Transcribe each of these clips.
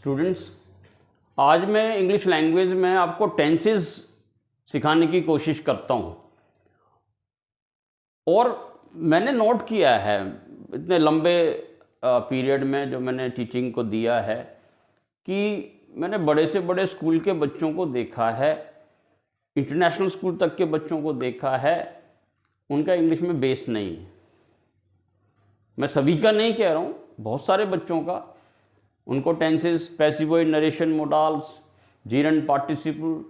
Students, आज मैं English language में आपको टेंसेस सिखाने की कोशिश करता हूँ। और मैंने नोट किया है इतने लंबे पीरियड में जो मैंने टीचिंग को दिया है कि मैंने बड़े से बड़े स्कूल के बच्चों को देखा है, इंटरनेशनल स्कूल तक के बच्चों को देखा है, उनका इंग्लिश में बेस नहीं है। मैं सभी का नहीं कह रहा हूँ, बहुत सारे बच्चों का उनको tenses, passive narration modals, gerund participle,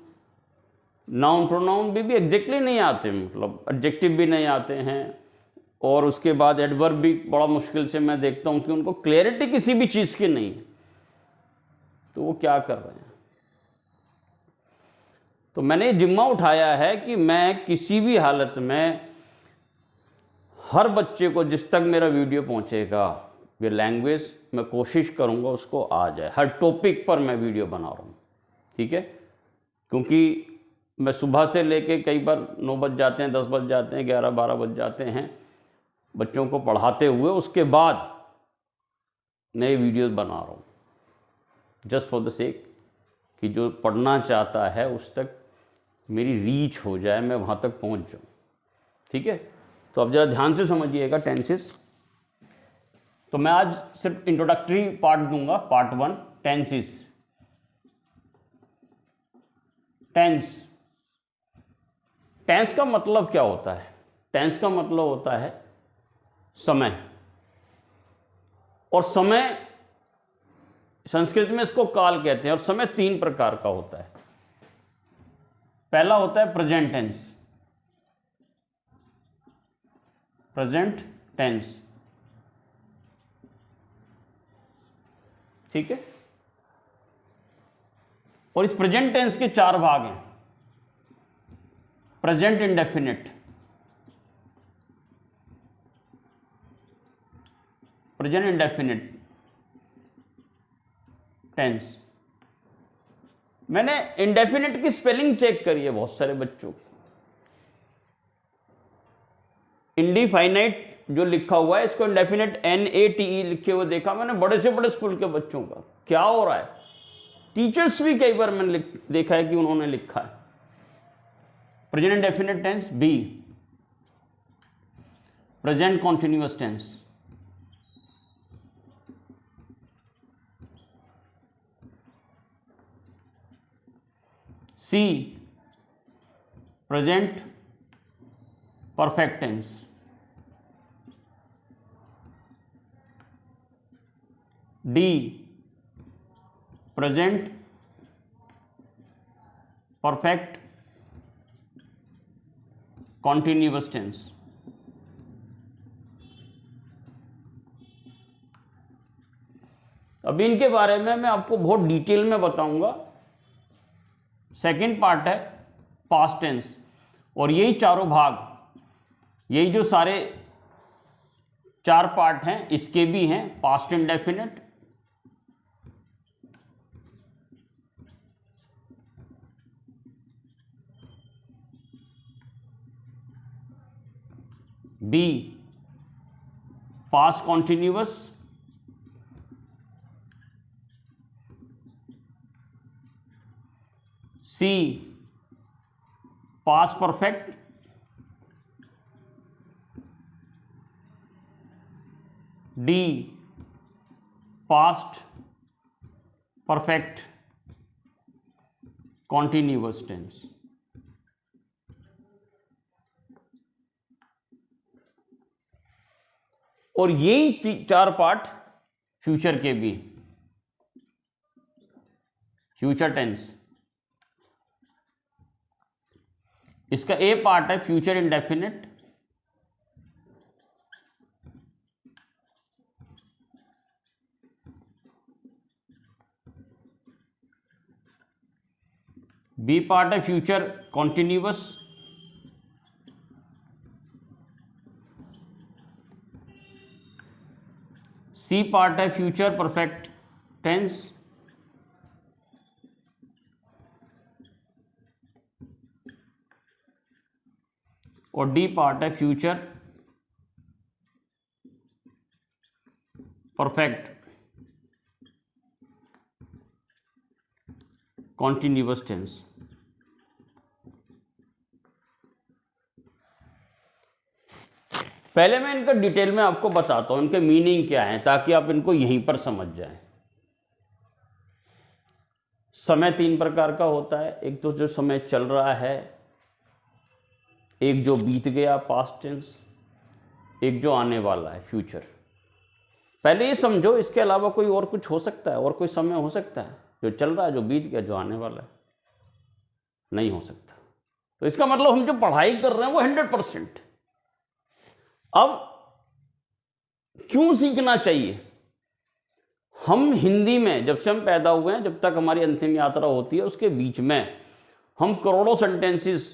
noun pronoun भी एग्जैक्टली नहीं आते, मतलब एडजेक्टिव भी नहीं आते हैं। और उसके बाद एडवर्ब भी बड़ा मुश्किल से मैं देखता हूँ कि उनको क्लैरिटी किसी भी चीज़ की नहीं है, तो वो क्या कर रहे हैं। तो मैंने जिम्मा उठाया है कि मैं किसी भी हालत में हर बच्चे को, जिस तक मेरा वीडियो पहुँचेगा, ये लैंग्वेज मैं कोशिश करूँगा उसको आ जाए। हर टॉपिक पर मैं वीडियो बना रहा हूँ, ठीक है। क्योंकि मैं सुबह से लेके कई बार 9 बज जाते हैं, 10 बज जाते हैं, 11-12 बज जाते हैं बच्चों को पढ़ाते हुए, उसके बाद नए वीडियोस बना रहा हूँ जस्ट फॉर द सेक कि जो पढ़ना चाहता है उस तक मेरी रीच हो जाए, मैं वहाँ तक पहुँच जाऊँ, ठीक है। तो अब ज़रा ध्यान से समझिएगा टेंसेस। तो मैं आज सिर्फ इंट्रोडक्टरी पार्ट दूंगा, पार्ट 1 टेंसेस। टेंस का मतलब क्या होता है? टेंस का मतलब होता है समय। और समय संस्कृत में इसको काल कहते हैं। और समय 3 प्रकार का होता है। पहला होता है प्रेजेंट टेंस। प्रेजेंट टेंस, ठीक है। और इस प्रेजेंट टेंस के 4 भाग हैं। Present indefinite, present indefinite tense. मैंने इंडेफिनिट की स्पेलिंग चेक करी है बहुत सारे बच्चों की। इंडिफाइनाइट जो लिखा हुआ है, इसको इंडेफिनिट NATE लिखे हुए देखा मैंने बड़े से बड़े स्कूल के बच्चों का। क्या हो रहा है? टीचर्स भी कई बार मैंने देखा है कि उन्होंने लिखा है present indefinite tense. B present continuous tense. C present perfect tense. D present perfect continuous tense. अभी इनके बारे में मैं आपको बहुत डिटेल में बताऊंगा। सेकंड पार्ट है पास्ट टेंस। और यही चारों भाग, यही जो सारे 4 पार्ट हैं, इसके भी हैं। Past indefinite, B past continuous, C past perfect, D past perfect continuous tense. और यही 4 पार्ट फ्यूचर के भी। फ्यूचर टेंस, इसका A पार्ट है फ्यूचर इंडेफिनिट, B पार्ट है फ्यूचर कॉन्टिन्यूअस, C पार्ट है फ्यूचर परफेक्ट टेंस, और D पार्ट है फ्यूचर परफेक्ट कॉन्टिन्यूअस टेंस। पहले मैं इनका डिटेल में आपको बताता हूं इनके मीनिंग क्या है, ताकि आप इनको यहीं पर समझ जाएं। समय 3 प्रकार का होता है। एक तो जो समय चल रहा है, एक जो बीत गया पास्ट टेंस, एक जो आने वाला है फ्यूचर। पहले ये समझो, इसके अलावा कोई और कुछ हो सकता है? और कोई समय हो सकता है जो चल रहा है, जो बीत गया, जो आने वाला है? नहीं हो सकता। तो इसका मतलब हम जो पढ़ाई कर रहे हैं वो 100%। अब क्यों सीखना चाहिए? हम हिंदी में जब से हम पैदा हुए हैं, जब तक हमारी अंतिम यात्रा होती है, उसके बीच में हम करोड़ों सेंटेंसेस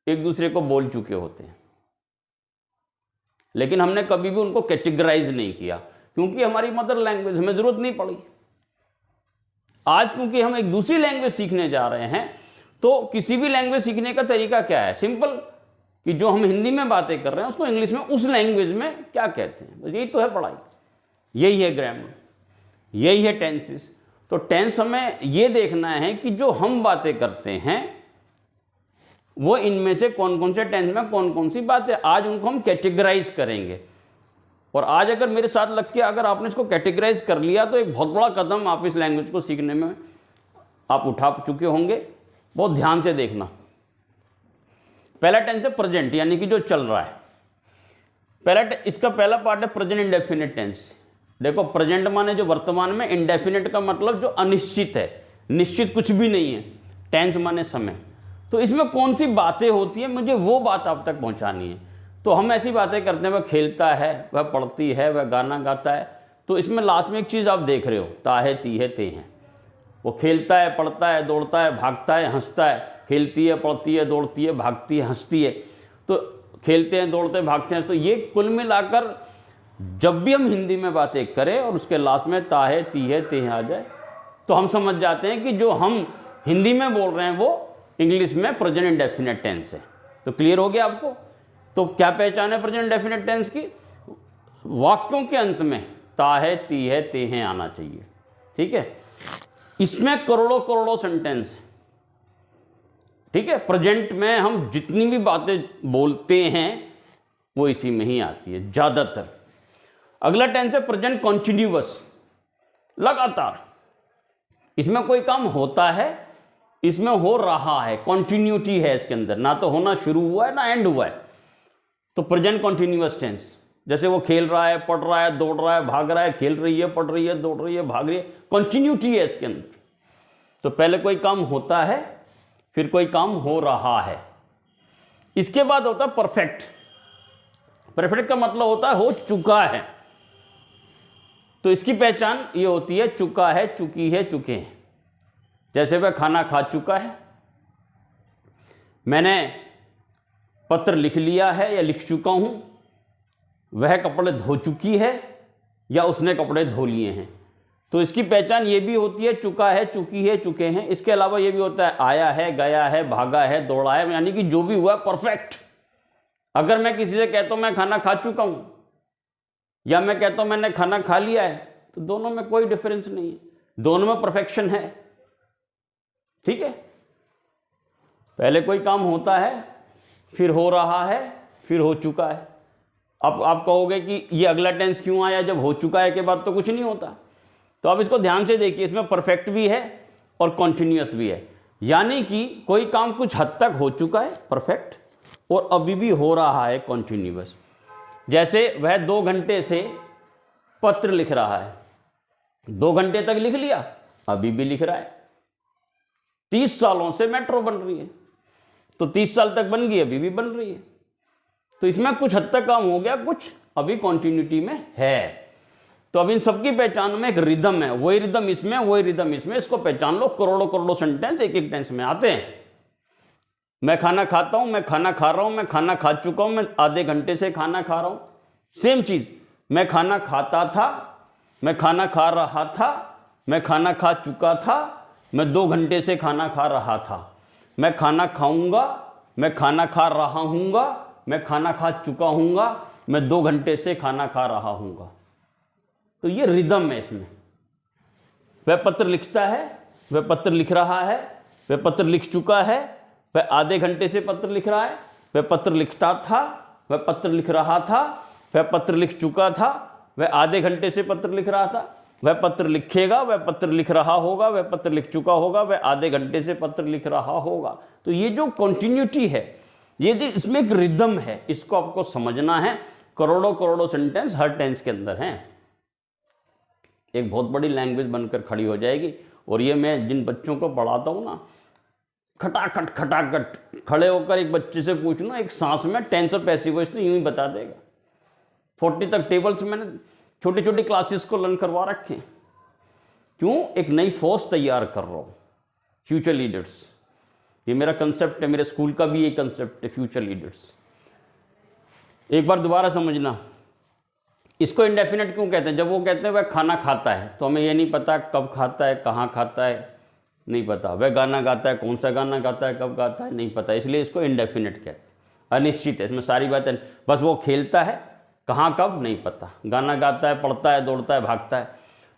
एक दूसरे को बोल चुके होते हैं, लेकिन हमने कभी भी उनको कैटेगराइज नहीं किया, क्योंकि हमारी मदर लैंग्वेज हमें जरूरत नहीं पड़ी। आज क्योंकि हम एक दूसरी लैंग्वेज सीखने जा रहे हैं, तो किसी भी लैंग्वेज सीखने का तरीका क्या है? सिंपल, कि जो हम हिंदी में बातें कर रहे हैं उसको इंग्लिश में उस लैंग्वेज में क्या कहते हैं। यही तो है पढ़ाई, यही है ग्रामर, यही है टेंसेस। तो टेंस हमें ये देखना है कि जो हम बातें करते हैं वो इनमें से कौन कौन से टेंस में कौन कौन सी बातें, आज उनको हम कैटेगराइज करेंगे। और आज अगर मेरे साथ लग के अगर आपने इसको कैटेगराइज कर लिया, तो एक बहुत बड़ा कदम आप इस लैंग्वेज को सीखने में आप उठा चुके होंगे। बहुत ध्यान से देखना। पहला टेंस है प्रेजेंट, यानी कि जो चल रहा है। इसका पहला पार्ट है प्रेजेंट इंडेफिनिट टेंस। देखो, प्रेजेंट माने जो वर्तमान में, इंडेफिनिट का मतलब जो अनिश्चित है, निश्चित कुछ भी नहीं है। टेंस माने समय। तो इसमें कौन सी बातें होती है, मुझे वो बात आप तक पहुंचानी है। तो हम ऐसी बातें करते हैं, वह खेलता है, वह पढ़ती है, वह गाना गाता है। तो इसमें लास्ट में एक चीज़ आप देख रहे हो, ता है, ती है, ते हैं। वो खेलता है, पढ़ता है, दौड़ता है, भागता है, हंसता है। खेलती है, पढ़ती है, दौड़ती है, भागती है, हंसती है। तो खेलते हैं, दौड़ते हैं, भागते हैं। तो ये कुल मिलाकर जब भी हम हिंदी में बातें करें और उसके लास्ट में ता है, ती है, ते हैं आ जाए, तो हम समझ जाते हैं कि जो हम हिंदी में बोल रहे हैं वो इंग्लिश में प्रेजेंट इंडेफिनिट टेंस है। तो क्लियर हो गया आपको? तो क्या पहचान है प्रेजेंट इंडेफिनिट टेंस की? वाक्यों के अंत में ता है, ती है, ते हैं आना चाहिए। ठीक है? इसमें करोड़ों करोड़ों सेंटेंस, ठीक है, प्रेजेंट में हम जितनी भी बातें बोलते हैं वो इसी में ही आती है ज्यादातर। अगला टेंस है प्रेजेंट कॉन्टिन्यूअस, लगातार। इसमें कोई काम होता है, इसमें हो रहा है, कॉन्टिन्यूटी है इसके अंदर, ना तो होना शुरू हुआ है ना एंड हुआ है। तो प्रेजेंट कॉन्टिन्यूअस टेंस, जैसे वो खेल रहा है, पढ़ रहा है, दौड़ रहा है, भाग रहा है, खेल रही है, पढ़ रही है, दौड़ रही है, भाग रही है, कॉन्टिन्यूटी है इसके अंदर। तो पहले कोई काम होता है, फिर कोई काम हो रहा है। इसके बाद होता है परफेक्ट। परफेक्ट का मतलब होता है हो चुका है। तो इसकी पहचान ये होती है चुका है, चुकी है, चुके हैं। जैसे वह खाना खा चुका है, मैंने पत्र लिख लिया है या लिख चुका हूं, वह कपड़े धो चुकी है या उसने कपड़े धो लिए हैं। तो इसकी पहचान ये भी होती है चुका है, चुकी है, चुके हैं। इसके अलावा ये भी होता है आया है, गया है, भागा है, दौड़ा है, यानी कि जो भी हुआ परफेक्ट। अगर मैं किसी से कहता हूं मैं खाना खा चुका हूं या मैं कहता हूं मैंने खाना खा लिया है, तो दोनों में कोई डिफरेंस नहीं है, दोनों में परफेक्शन है। ठीक है? पहले कोई काम होता है, फिर हो रहा है, फिर हो चुका है। अब आप कहोगे कि ये अगला टेंस क्यों आया, जब हो चुका है के बाद तो कुछ नहीं होता। तो आप इसको ध्यान से देखिए, इसमें परफेक्ट भी है और कॉन्टिन्यूअस भी है। यानी कि कोई काम कुछ हद तक हो चुका है परफेक्ट, और अभी भी हो रहा है कॉन्टिन्यूअस। जैसे वह 2 घंटे से पत्र लिख रहा है, 2 घंटे तक लिख लिया, अभी भी लिख रहा है। 30 सालों से मेट्रो बन रही है, तो 30 साल तक बन गई, अभी भी बन रही है। तो इसमें कुछ हद तक काम हो गया, कुछ अभी कॉन्टिन्यूटी में है। तो अब इन सबकी पहचान में एक रिदम है, वही रिदम इसमें, वही रिदम इसमें। इसको पहचान लो। करोड़ों करोड़ों सेंटेंस एक एक टेंस में आते हैं। मैं खाना खाता हूं, मैं खाना खा रहा हूं, मैं खाना खा चुका हूं, मैं आधे घंटे से खाना खा रहा हूं। सेम चीज, मैं खाना खाता था, मैं खाना खा रहा था, मैं खाना खा चुका था, मैं 2 घंटे से खाना खा रहा था, मैं खाना खाऊंगा, मैं खाना खा रहा हूंगा, मैं खाना खा चुका हूंगा, मैं 2 घंटे से खाना खा रहा हूंगा। तो ये रिदम है इसमें। वह पत्र लिखता है, वह पत्र लिख रहा है, वह पत्र लिख चुका है, वह आधे घंटे से पत्र लिख रहा है, वह पत्र लिखता था, वह पत्र लिख रहा था, वह पत्र लिख चुका था, वह आधे घंटे से पत्र लिख रहा था, वह पत्र लिखेगा, वह पत्र लिख रहा होगा, वह पत्र लिख चुका होगा, वह आधे घंटे से पत्र लिख रहा होगा। तो ये जो कॉन्टिन्यूटी है, ये जो इसमें एक रिदम है, इसको आपको समझना है। करोड़ों करोड़ों सेंटेंस हर टेंस के अंदर हैं, एक बहुत बड़ी लैंग्वेज बनकर खड़ी हो जाएगी। और ये मैं जिन बच्चों को पढ़ाता हूँ ना, खटाखट खटाखट खड़े होकर एक बच्चे से पूछना एक सांस में टेंस और पैसिव वॉइस तो यूं ही बता देगा। 40 तक टेबल्स मैंने छोटी छोटी क्लासेस को लर्न करवा रखे। क्यों? एक नई फोर्स तैयार कर रहा हूँ, फ्यूचर लीडर्स। ये मेरा कंसेप्ट है, मेरे स्कूल का भी ये कंसेप्ट है, फ्यूचर लीडर्स। एक बार दोबारा समझना, इसको इंडेफिनेट क्यों कहते हैं? जब वो कहते हैं वह खाना खाता है, तो हमें ये नहीं पता कब खाता है, कहाँ खाता है, नहीं पता। वह गाना गाता है, कौन सा गाना गाता है, कब गाता है, नहीं पता। इसलिए इसको इंडेफिनेट कहते हैं, अनिश्चित है। इसमें सारी बातें, बस वो खेलता है, कहाँ कब नहीं पता, गाना गाता है, पढ़ता है, दौड़ता है, भागता है।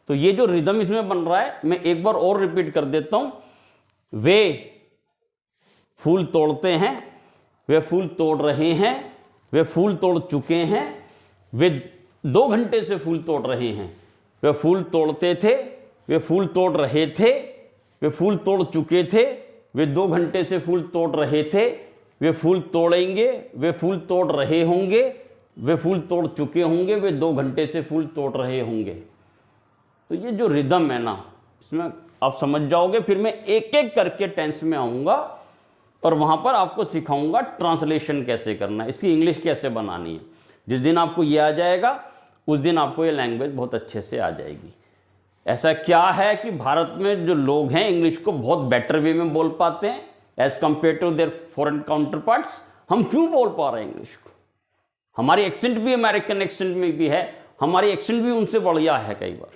तो ये जो रिदम इसमें बन रहा है, मैं एक बार और रिपीट कर देता हूँ। वे फूल तोड़ते हैं, वे फूल तोड़ रहे हैं, वे फूल तोड़ चुके हैं, वे 2 घंटे से फूल तोड़ रहे हैं, वे फूल तोड़ते थे, वे फूल तोड़ रहे थे, वे फूल तोड़ चुके थे, वे 2 घंटे से फूल तोड़ रहे थे, वे फूल तोड़ेंगे, वे फूल तोड़ रहे होंगे, वे फूल तोड़ चुके होंगे, वे 2 घंटे से फूल तोड़ रहे होंगे। तो ये जो रिदम है ना, इसमें आप समझ जाओगे। फिर मैं एक एक करके टेंस में आऊँगा और वहाँ पर आपको सिखाऊंगा ट्रांसलेशन कैसे करना है, इसकी इंग्लिश कैसे बनानी है। जिस दिन आपको ये आ जाएगा, उस दिन आपको ये लैंग्वेज बहुत अच्छे से आ जाएगी। ऐसा क्या है कि भारत में जो लोग हैं इंग्लिश को बहुत बेटर वे में बोल पाते हैं as compare to their foreign counterparts. हम क्यों बोल पा रहे हैं इंग्लिश को? हमारी एक्सेंट भी अमेरिकन एक्सेंट में भी है, हमारी एक्सेंट भी उनसे बढ़िया है कई बार।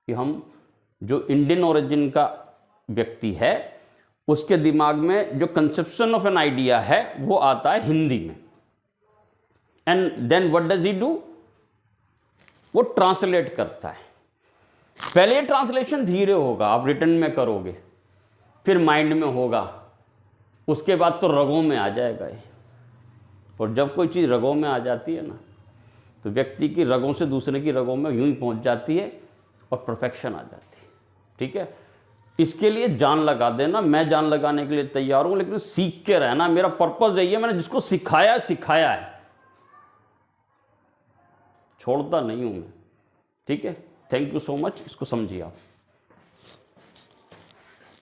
कि हम जो इंडियन ओरिजिन का व्यक्ति है, उसके दिमाग में जो कंसेप्शन ऑफ एन आइडिया है वो आता है हिंदी में। And then what does he do? वो ट्रांसलेट करता है। पहले ये ट्रांसलेशन धीरे होगा, आप रिटर्न में करोगे, फिर माइंड में होगा, उसके बाद तो रगों में आ जाएगा ये। और जब कोई चीज़ रगों में आ जाती है ना, तो व्यक्ति की रगों से दूसरे की रगों में यूं ही पहुंच जाती है और परफेक्शन आ जाती है। ठीक है, इसके लिए जान लगा देना। मैं जान लगाने के लिए तैयार हूं, लेकिन सीख के रहना। मेरा पर्पस यही है, मैंने जिसको सिखाया सिखाया है, छोड़ता नहीं हूं मैं। ठीक है, थैंक यू सो मच। इसको समझिए आप।